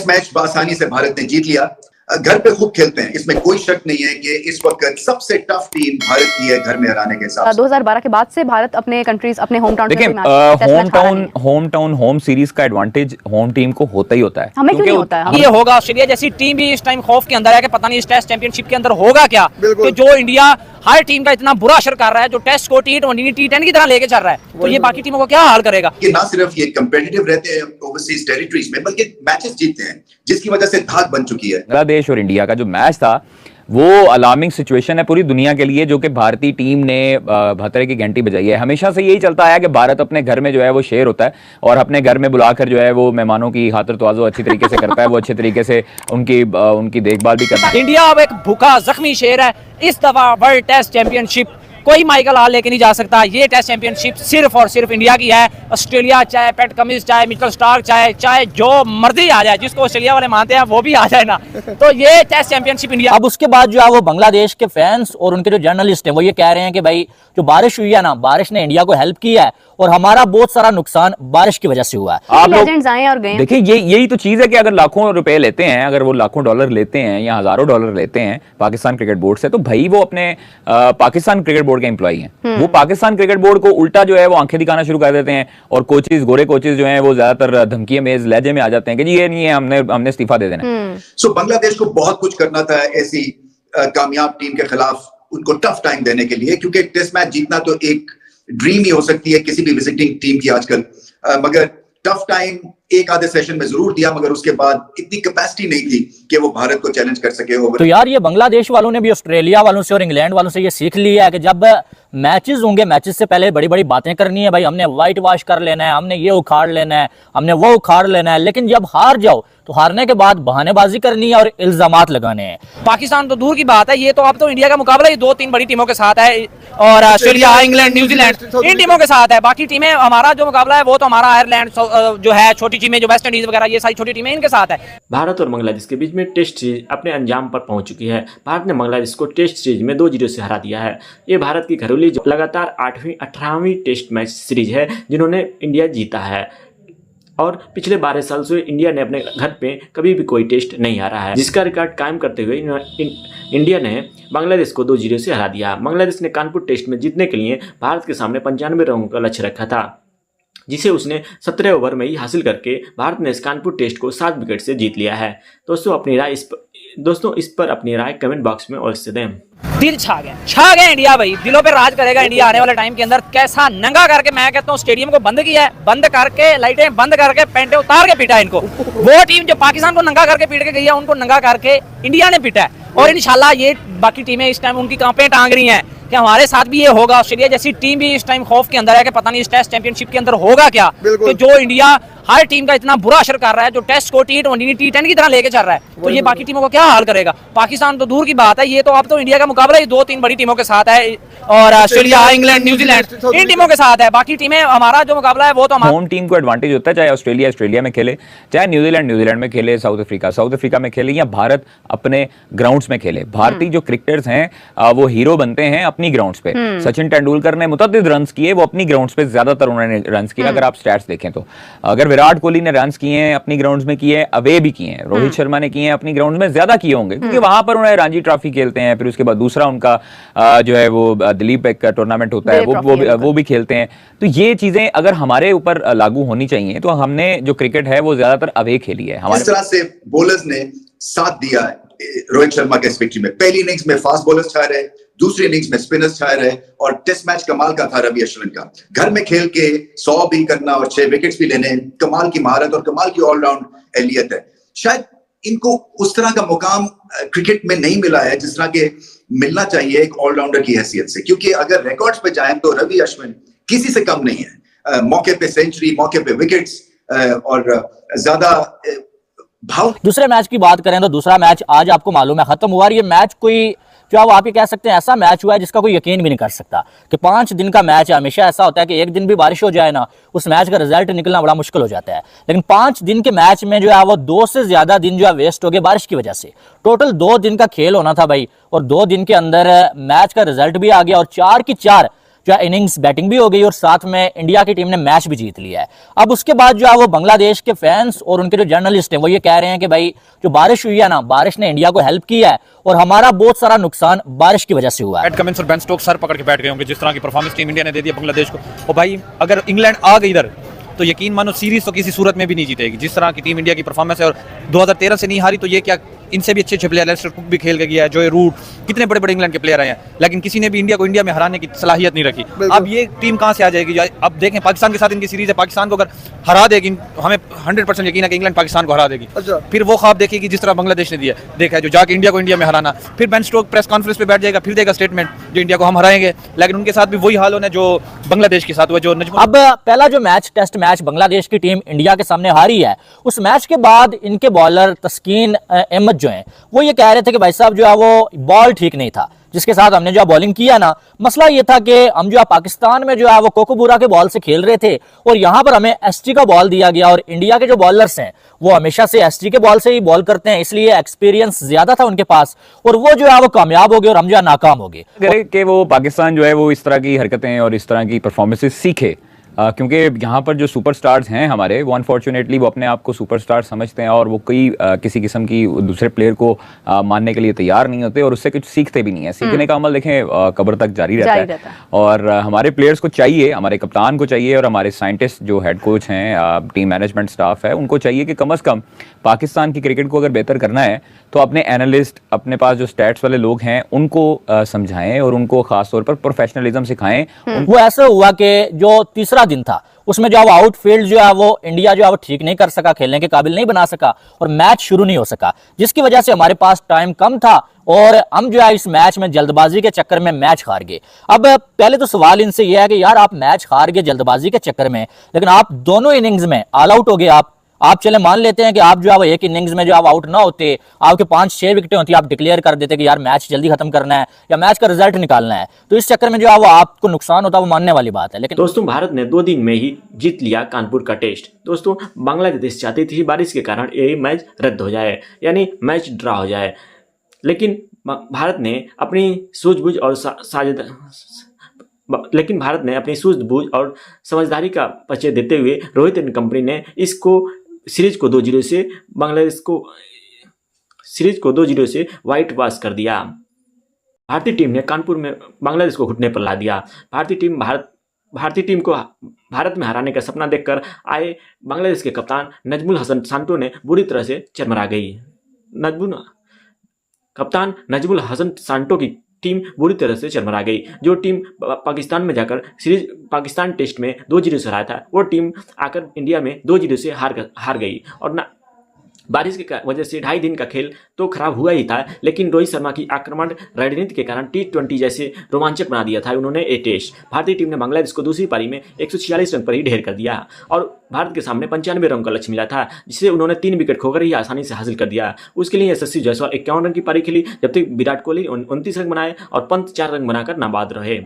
Match बआसानी से भारत ने जीत लिया। घर पे खूब खेलते हैं, इसमें कोई शक नहीं है कि इस वक्त सबसे टफ टीम भारत की है घर में हराने के हिसाब से। 2012 के बाद से भारत अपने कंट्रीज अपने होम टाउन होम सीरीज का एडवांटेज होम टीम को होता ही होता है। हमें क्यों नहीं होता है? ये होगा ऑस्ट्रेलिया जैसी टीम भी इस टाइम खौफ के अंदर है कि पता नहीं इस टेस्ट चैंपियनशिप के अंदर होगा क्या, कि जो इंडिया हर टीम का इतना बुरा असर कर रहा है, जो टेस्ट को T20 T10 की तरह लेके चल रहा है, तो ये बाकी टीमों को क्या हाल करेगा। कि ना सिर्फ ये कंपेटिटिव रहते हैं ओवरसीज टेरिटरीज में, बल्कि मैचेस जीतते हैं, जिसकी वजह से धाक बन चुकी है। बांग्लादेश और इंडिया का जो मैच था वो अलार्मिंग सिचुएशन है पूरी दुनिया के लिए, जो कि भारतीय टीम ने भतरे की घंटी बजाई है। हमेशा से यही चलता आया कि भारत अपने घर में जो है वो शेर होता है और अपने घर में बुलाकर जो है वो मेहमानों की खातिर तवाज़ो अच्छी तरीके से करता है, वो अच्छे तरीके से उनकी देखभाल भी करता है। इंडिया अब एक भूखा जख्मी शेर है। इस दफा वर्ल्ड टेस्ट चैंपियनशिप कोई माइकल हाल लेके नहीं जा सकता। ये टेस्ट चैंपियनशिप सिर्फ और सिर्फ इंडिया की है। ऑस्ट्रेलिया चाहे पैट कमिंस, चाहे मिचेल स्टार्क, चाहे जो मर्जी आ जाए, जिसको ऑस्ट्रेलिया वाले मानते हैं वो भी आ जाए ना, तो ये टेस्ट चैंपियनशिप इंडिया। अब उसके बाद जो है वो बांग्लादेश के फैंस और उनके जो जर्नलिस्ट हैं वो ये कह रहे हैं कि भाई जो बारिश हुई है ना, बारिश ने इंडिया को हेल्प किया है और हमारा बहुत सारा नुकसान बारिश की वजह से हुआ है। आप लोग आए और गए। देखिए यही तो चीज है कि अगर लाखों रुपए लेते हैं, अगर वो लाखों डॉलर लेते हैं या हजारों डॉलर लेते हैं पाकिस्तान क्रिकेट बोर्ड से, तो भाई वो अपने पाकिस्तान क्रिकेट बोर्ड के एम्प्लॉई हैं। वो पाकिस्तान क्रिकेट बोर्ड को उल्टा जो है वो आंखें दिखाना शुरू कर देते हैं और कोचेज, गोरे कोचेज जो हैं वो ज्यादातर धमकी में लहजे में आ जाते हैं कि जी ये नहीं है, हमने इस्तीफा दे देना। सो बांग्लादेश को बहुत कुछ करना था ऐसी कामयाब टीम के खिलाफ, उनको टफ टाइम देने के लिए, क्योंकि टेस्ट मैच जीतना तो एक ड्रीम ही हो सकती है किसी भी विजिटिंग टीम की आजकल, मगर टफ टाइम एक आधे सेशन में जरूर दिया, मगर उसके बाद इतनी कैपेसिटी नहीं थी कि वो भारत को चैलेंज कर सके। तो यार ये बांग्लादेश वालों ने भी ऑस्ट्रेलिया वालों से और इंग्लैंड वालों से ये सीख लिया है कि जब मैचेस होंगे, मैचेस से पहले बड़ी बड़ी बातें करनी है, भाई हमने व्हाइट वॉश कर लेना है, हमने ये उखाड़ लेना है, हमने वो उखाड़ लेना है, लेकिन जब हार जाओ तो हारने के बाद बहानेबाजी करनी है और इल्जामात लगाने हैं। पाकिस्तान तो दूर की बात है, ये तो अब तो इंडिया का मुकाबला ही 2-3 बड़ी टीमों के साथ है, और ऑस्ट्रेलिया, इंग्लैंड, न्यूजीलैंड इन टीमों के साथ है। बाकी टीमें, हमारा जो मुकाबला है वो तो हमारा आयरलैंड जो है, छोटी टीमें जो वेस्ट इंडीज वगैरह, ये सारी छोटी टीमें इनके साथ है। भारत और बांग्लादेश के बीच में टेस्ट सीरीज अपने अंजाम पर पहुंच चुकी है। भारत ने बांग्लादेश को टेस्ट सीरीज में 2-0 से हरा दिया है। ये भारत की घरेलू लगातार 18वीं टेस्ट मैच सीरीज है जिन्होंने इंडिया जीता है, और पिछले 12 साल से इंडिया ने अपने घर पे कभी भी कोई टेस्ट नहीं हारा है, जिसका रिकॉर्ड कायम करते हुए इंडिया ने बांग्लादेश को 2-0 से हरा दिया। बांग्लादेश ने कानपुर टेस्ट में जीतने के लिए भारत के सामने 95 रनों का लक्ष्य रखा था, जिसे उसने 17 ओवर में ही हासिल करके भारत ने इस कानपुर टेस्ट को 7 विकेट से जीत लिया है। दोस्तों इस पर अपनी राय कमेंट बॉक्स में अवश्य दें। दिल छा गए इंडिया, भाई दिलों पे राज करेगा इंडिया आने वाले टाइम के अंदर। कैसा नंगा करके, मैं कहता हूँ स्टेडियम को बंद किया है, बंद करके लाइटें बंद करके पैंटे उतार के पीटा है इनको। वो टीम जो पाकिस्तान को नंगा करके पीट के गई है, उनको नंगा करके इंडिया ने पीटा है, और इंशाल्लाह ये बाकी टीमें इस टाइम उनकी कांपें टांग रही हैं कि हमारे साथ भी ये होगा। ऑस्ट्रेलिया जैसी टीम भी इस टाइम खौफ के अंदर है कि पता नहीं इस टेस्ट चैंपियनशिप के अंदर होगा क्या, कि जो इंडिया हर टीम का इतना बुरा असर कर रहा है, जो टेस्ट को T20 T10 की तरह लेके चल रहा है, तो ये बाकी टीमों को क्या हाल करेगा। पाकिस्तान तो दूर की बात है, ये तो अब तो इंडिया का मुकाबला ही 2-3 बड़ी टीमों के साथ है, और ऑस्ट्रेलिया, इंग्लैंड, न्यूजीलैंड इन टीमों के साथ है। बाकी टीमें, हमारा जो मुकाबला है वो तो होम टीम को एडवांटेज होता है, चाहे ऑस्ट्रेलिया में खेले, चाहे न्यूजीलैंड में खेले, साउथ अफ्रीका में खेले, या भारत अपने ग्राउंड्स में खेले। भारतीय जो क्रिकेटर्स हैं वो हीरो बनते हैं अपनी ग्राउंड्स पे। सचिन तेंदुलकर ने मुतअद्दिद रन्स किए, वो अपनी ग्राउंड्स पे ज्यादातर उन्होंने रन्स किए। अगर आप स्टैट्स देखें तो अगर विराट कोहली ने रन्स किए हैं अपनी ग्राउंड्स में किए, अवे भी किए हैं, रोहित शर्मा ने किए हैं अपनी ग्राउंड में, ज्यादा किए होंगे क्योंकि वहां पर उन्हें रणजी ट्रॉफी खेलते हैं। फिर उसके बाद दूसरा उनका जो है वो दिलीप एक टूर्नामेंट होता है, वो भी खेलते हैं। तो ये चीजें अगर हमारे ऊपर लागू होनी चाहिए, तो हमने जो क्रिकेट है वो ज्यादातर अवे खेली है। इस तरह से बॉलर्स ने साथ दिया है रोहित शर्मा के इस विक्ट्री में। पहली इनिंग्स में फास्ट बॉलर्स छाए रहे, दूसरी इनिंग्स में स्पिनर्स छाए रहे, और टेस्ट मैच कमाल का था रवि अश्विन का। घर में खेल के 100 भी करना और 6 विकेट्स भी लेने, कमाल की महारत और कमाल की ऑलराउंड एहलियत है। शायद इनको उस तरह का मुकाम क्रिकेट में नहीं मिला है जिस तरह के मिलना चाहिए एक ऑलराउंडर की हैसियत से, क्योंकि अगर रिकॉर्ड्स पे जाएं तो रवि अश्विन किसी से कम नहीं है। मौके पे सेंचुरी, मौके पे विकेट्स, और ज्यादा भाव। दूसरे मैच की बात करें तो दूसरा मैच आज आपको मालूम है खत्म हुआ। ये मैच कोई जो आप ये कह सकते हैं ऐसा मैच हुआ है जिसका कोई यकीन भी नहीं कर सकता कि 5 दिन का मैच है। हमेशा ऐसा होता है कि एक दिन भी बारिश हो जाए ना, उस मैच का रिजल्ट निकलना बड़ा मुश्किल हो जाता है, लेकिन 5 दिन के मैच में जो है वो 2 से ज्यादा दिन जो है वेस्ट हो गए बारिश की वजह से। टोटल 2 दिन का खेल होना था भाई, और 2 दिन के अंदर मैच का रिजल्ट भी आ गया, और 4 की 4 जो है इनिंग्स बैटिंग भी हो गई और साथ में इंडिया की टीम ने मैच भी जीत लिया है। अब उसके बाद जो है वो बांग्लादेश के फैंस और उनके जो जर्नलिस्ट हैं वो ये कह रहे हैं कि भाई जो बारिश हुई है ना, बारिश ने इंडिया को हेल्प किया है और हमारा बहुत सारा नुकसान बारिश की वजह से हुआ है। पैट कमिंस और बेन स्टोक्स सर पकड़ के बैठ गए होंगे जिस तरह की परफॉर्मेंस टीम इंडिया ने दे दी बांग्लादेश को। और भाई अगर इंग्लैंड आ गई इधर तो यकीन मानो सीरीज तो किसी सूरत में भी नहीं जीतेगी। जिस तरह की टीम इंडिया की परफॉर्मेंस है और 2013 से नहीं हारी तो ये क्या, इनसे भी अच्छे प्लेयर लेस्टर कुक भी खेल के गया है, जो रूट, कितने बड़े बड़े इंग्लैंड के प्लेयर आए हैं, लेकिन किसी ने भी इंडिया को इंडिया में हराने की सलाहियत नहीं रखी। अब ये टीम कहाँ से आ जाएगी? अब देखें पाकिस्तान के साथ इनकी सीरीज है, पाकिस्तान को अगर हरा देगी, हमें 100% यकीन है कि इंग्लैंड पाकिस्तान को हरा देगी। फिर वो ख्वाब देखेगी जिस तरह बांग्लादेश ने दिया देखा है, जो जाके इंडिया को इंडिया में हराना। फिर बेन स्टोक्स प्रेस कॉन्फ्रेंस पे बैठ जाएगा, फिर देगा स्टेटमेंट जो इंडिया को हम हराएंगे, लेकिन उनके साथ भी वही हाल होना जो बांग्लादेश के साथ हुआ। जो अब पहला जो मैच टेस्ट मैच बांग्लादेश की टीम इंडिया के सामने हारी है, उस मैच के बाद इनके बॉलर तस्कीन अहमद जो हैं वो ये कह रहे थे कि भाई साहब जो है वो बॉल ठीक नहीं था जिसके साथ हमने जो बॉलिंग किया ना। मसला ये था कि हम जो है पाकिस्तान में जो है वो कोकोबूरा के बॉल से खेल रहे थे और यहाँ पर हमें एसटी का बॉल दिया गया और इंडिया के जो बॉलर्स हैं वो हमेशा से एसटी के बॉल से ही बॉल करते हैं, इसलिए एक्सपीरियंस ज्यादा था उनके पास और वो जो है वो कामयाब हो गए और हम जो है नाकाम हो गए। कि वो पाकिस्तान जो है वो इस तरह की हरकतें और इस तरह की परफॉर्मेंसेस सीखे, क्योंकि यहाँ पर जो सुपरस्टार्स हैं हमारे, वो अनफॉर्चुनेटली वो अपने आप को सुपरस्टार समझते हैं और वो कोई किसी किस्म की दूसरे प्लेयर को मानने के लिए तैयार नहीं होते और उससे कुछ सीखते भी नहीं है। सीखने का अमल देखें कब्र तक जारी रहता है। और हमारे प्लेयर्स को चाहिए, हमारे कप्तान को चाहिए और हमारे साइंटिस्ट जो हेड कोच हैं, टीम मैनेजमेंट स्टाफ है, उनको चाहिए कि कम से कम पाकिस्तान की क्रिकेट को अगर बेहतर करना है तो अपने एनालिस्ट, अपने पास जो स्टैट्स वाले लोग हैं उनको समझाएं और उनको खासतौर पर प्रोफेशनलिज्म सिखाएं। वो ऐसा हुआ कि जो तीसरा दिन था उसमें जो आउटफील्ड जो है वो इंडिया जो है वो ठीक नहीं कर सका, खेलने के काबिल नहीं बना सका और मैच शुरू नहीं हो सका, जिसकी वजह से हमारे पास टाइम कम था और हम जो है इस मैच में जल्दबाजी के चक्कर में मैच हार गए। अब पहले तो सवाल इनसे यह है कि यार आप मैच हार गए जल्दबाजी के चक्कर में, लेकिन आप दोनों इनिंग्स में ऑल आउट हो गए। आप चले मान लेते हैं कि आप जो है एक इनिंग्स में जो आप आउट ना होते, आपके 5-6 विकेटें होती, आप डिक्लेयर कर देते कि यार मैच जल्दी खत्म करना है या मैच का रिजल्ट निकालना है, तो इस चक्कर में जो है वो आपको नुकसान होता है, वो मानने वाली बात है। लेकिन दोस्तों भारत ने 2 दिन में ही जीत लिया कानपुर का टेस्ट। दोस्तों बांग्लादेश चाहती थी बारिश के कारण ये मैच रद्द हो जाए, यानी मैच ड्रा हो जाए, लेकिन भारत ने अपनी सूझबूझ और समझदारी का परिचय देते हुए रोहित एंड कंपनी ने इसको सीरीज को 2-0 से व्हाइट वॉश कर दिया। भारतीय टीम ने कानपुर में बांग्लादेश को घुटने पर ला दिया। भारतीय टीम को भारत में हराने का सपना देखकर आए बांग्लादेश के कप्तान नजमुल हसन सांटो ने बुरी तरह से चरमरा गई। कप्तान नजमुल हसन सांटो की टीम बुरी तरह से चरमरा गई। जो टीम पाकिस्तान में जाकर सीरीज पाकिस्तान टेस्ट में 2-0 से हराया था, वो टीम आकर इंडिया में 2-0 से हार गई। और ना बारिश की वजह से 2.5 दिन का खेल तो खराब हुआ ही था, लेकिन रोहित शर्मा की आक्रमण रणनीति के कारण T20 जैसे रोमांचक बना दिया था उन्होंने ये टेस्ट। भारतीय टीम ने बांग्लादेश को दूसरी पारी में 146 रन पर ही ढेर कर दिया और भारत के सामने 95 रन का लक्ष्य मिला था, जिसे उन्होंने 3 विकेट खोकर ही आसानी से हासिल कर दिया। उसके लिए यशस्वी जायसवाल 51 रन की पारी खेली, जबकि विराट कोहली 29 रन बनाए और पंत 4 रन बनाकर नाबाद रहे।